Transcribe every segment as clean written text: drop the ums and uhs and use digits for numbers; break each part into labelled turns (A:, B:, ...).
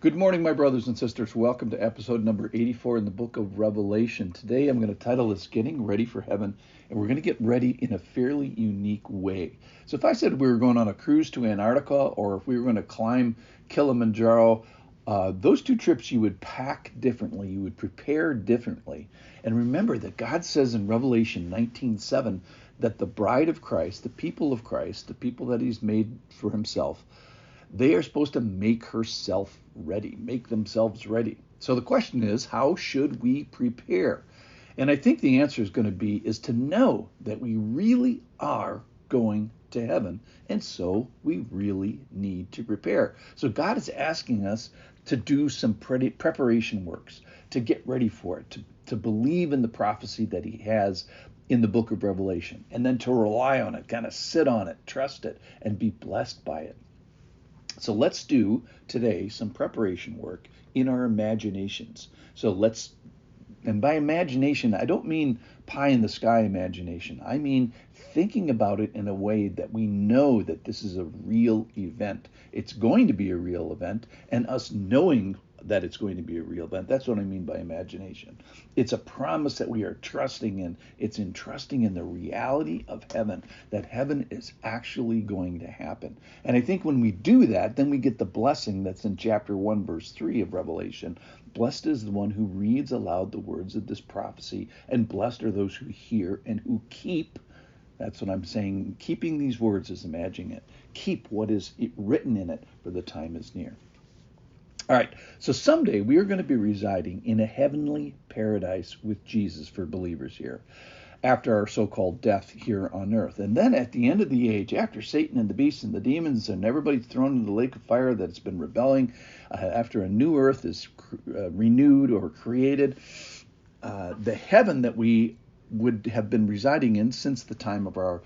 A: Good morning, my brothers and sisters. Welcome to episode number 84 in the book of Revelation. Today I'm going to title this Getting Ready for Heaven, and we're going to get ready in a fairly unique way. So if I said we were going on a cruise to Antarctica or if we were going to climb Kilimanjaro, those two trips you would pack differently, you would prepare differently. And remember that God says in Revelation 19:7 that the bride of Christ, the people of Christ, the people that he's made for himself, they are supposed to make herself ready, make themselves ready. So the question is, how should we prepare? And I think the answer is going to is to know that we really are going to heaven. And so we really need to prepare. So God is asking us to do some preparation works, to get ready for it, to believe in the prophecy that he has in the book of Revelation, and then to rely on it, kind of sit on it, trust it, and be blessed by it. So let's do today some preparation work in our imaginations. And by imagination, I don't mean pie in the sky imagination. I mean thinking about it in a way that we know that this is a real event. It's going to be a real event, and us knowing that it's going to be a real event. That's what I mean by imagination. It's a promise that we are trusting in. It's in trusting in the reality of heaven, that heaven is actually going to happen. And I think when we do that, then we get the blessing that's in chapter 1, verse 3 of Revelation. Blessed is the one who reads aloud the words of this prophecy, and blessed are those who hear and who keep. That's what I'm saying. Keeping these words is imagining it. Keep what is written in it, for the time is near. All right, so someday we are going to be residing in a heavenly paradise with Jesus for believers here, after our so-called death here on earth. And then at the end of the age, after Satan and the beast and the demons and everybody's thrown into the lake of fire that's been rebelling, after a new earth is renewed or created, the heaven that we would have been residing in since the time of our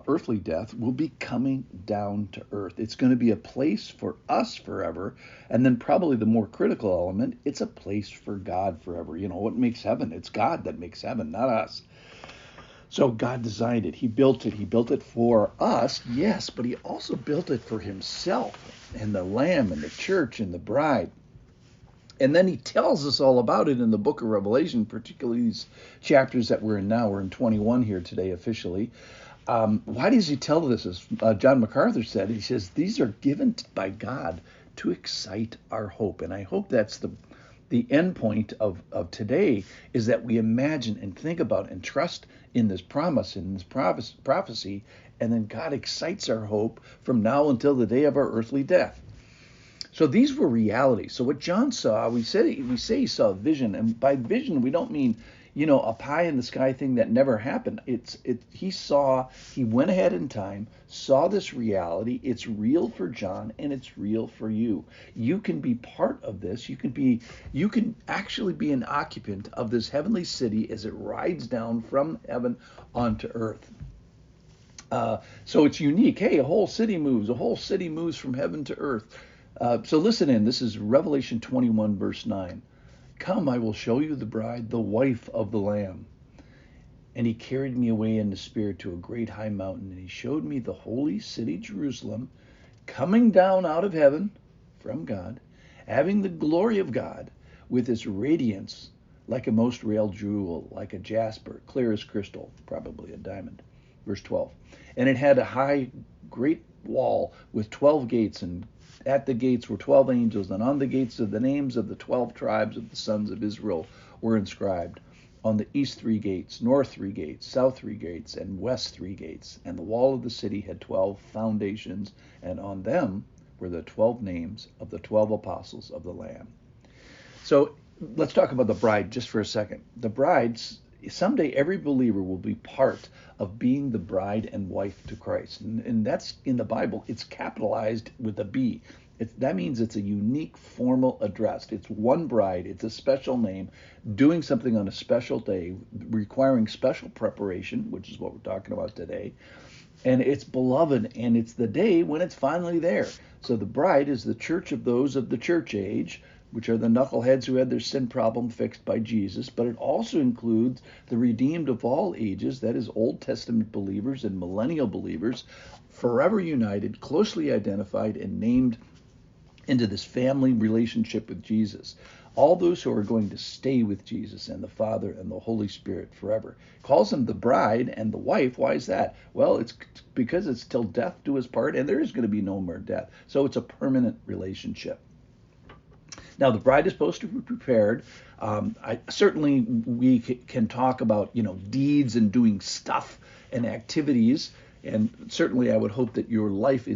A: earthly death will be coming down to earth. It's going to be a place for us forever. And then probably the more critical element, it's a place for God forever. You know, what makes heaven? It's God that makes heaven, not us. So God designed it. He built it. He built it for us, yes, but he also built it for himself and the Lamb and the church and the bride. And then he tells us all about it in the book of Revelation, particularly these chapters that we're in now. We're in 21 here today officially. Why does he tell this? As John MacArthur said, he says, these are given by God to excite our hope. And I hope that's the end point of today, is that we imagine and think about and trust in this promise, in this prophecy, and then God excites our hope from now until the day of our earthly death. So these were realities. So what John saw, we say he saw a vision, and by vision we don't mean, you know, a pie in the sky thing that never happened. He went ahead in time, saw this reality. It's real for John and it's real for you. You can be part of this. You can actually be an occupant of this heavenly city as it rides down from heaven onto earth. So it's unique. Hey, a whole city moves from heaven to earth. So listen in. This is Revelation 21, verse 9. Come, I will show you the bride, the wife of the Lamb. And he carried me away in the spirit to a great high mountain, and he showed me the holy city Jerusalem, coming down out of heaven from God, having the glory of God, with its radiance like a most rare jewel, like a jasper, clear as crystal, probably a diamond. Verse 12. And it had a high, great wall with 12 gates, and at the gates were 12 angels, and on the gates of the names of the 12 tribes of the sons of Israel were inscribed. On the east 3 gates, north 3 gates, south 3 gates, and west 3 gates. And the wall of the city had 12 foundations, and on them were the 12 names of the 12 apostles of the Lamb. So let's talk about the bride just for a second. The brides, someday every believer will be part of being the bride and wife to Christ. And that's in the Bible. It's capitalized with a B. That means it's a unique formal address. It's one bride. It's a special name, doing something on a special day, requiring special preparation, which is what we're talking about today. And it's beloved, and it's the day when it's finally there. So the bride is the church of those of the church age, which are the knuckleheads who had their sin problem fixed by Jesus, but it also includes the redeemed of all ages, that is Old Testament believers and millennial believers, forever united, closely identified, and named into this family relationship with Jesus. All those who are going to stay with Jesus and the Father and the Holy Spirit forever. Calls them the bride and the wife. Why is that? Well, it's because it's till death do us part, and there is going to be no more death. So it's a permanent relationship. Now, the bride is supposed to be prepared. Certainly, we can talk about, deeds and doing stuff and activities, and certainly I would hope that your life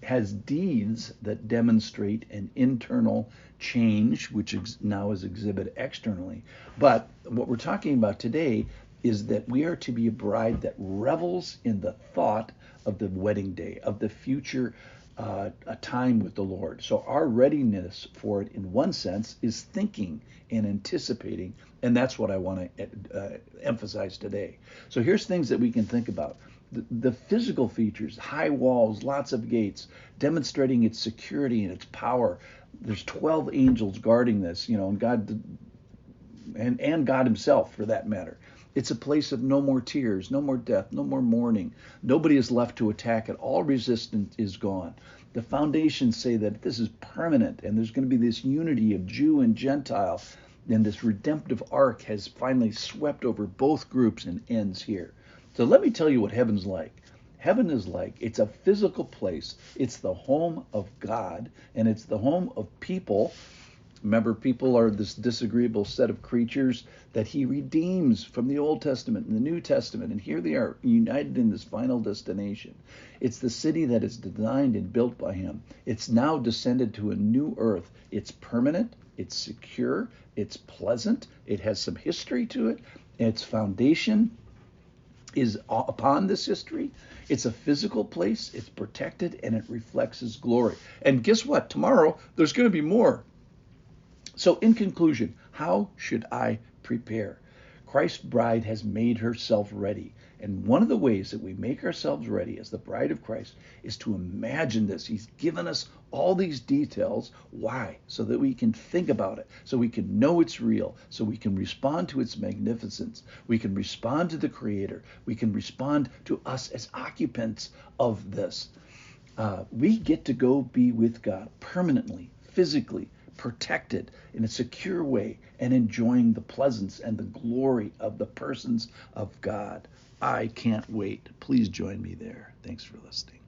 A: has deeds that demonstrate an internal change, which now is exhibited externally. But what we're talking about today is that we are to be a bride that revels in the thought of the wedding day, of the future a time with the Lord. So our readiness for it, in one sense, is thinking and anticipating, and that's what I want to emphasize today. So here's things that we can think about. The physical features, high walls, lots of gates, demonstrating its security and its power. There's 12 angels guarding this, and God, and God himself, for that matter. It's a place of no more tears, no more death, no more mourning. Nobody is left to attack it. All resistance is gone. The foundations say that this is permanent, and there's going to be this unity of Jew and Gentile, and this redemptive arc has finally swept over both groups and ends here. So let me tell you what heaven's like. Heaven is like, it's a physical place. It's the home of God, and it's the home of people. Remember, people are this disagreeable set of creatures that he redeems from the Old Testament and the New Testament, and here they are united in this final destination. It's the city that is designed and built by him. It's now descended to a new earth. It's permanent, it's secure, it's pleasant, it has some history to it, and its foundation is upon this history. It's a physical place, it's protected, and it reflects his glory. And guess what? Tomorrow, there's going to be more. So in conclusion, how should I prepare? Christ's bride has made herself ready. And one of the ways that we make ourselves ready as the bride of Christ is to imagine this. He's given us all these details. Why? So that we can think about it, so we can know it's real, so we can respond to its magnificence. We can respond to the Creator. We can respond to us as occupants of this. We get to go be with God permanently, physically, protected in a secure way, and enjoying the pleasance and the glory of the persons of God. I can't wait. Please join me there. Thanks for listening.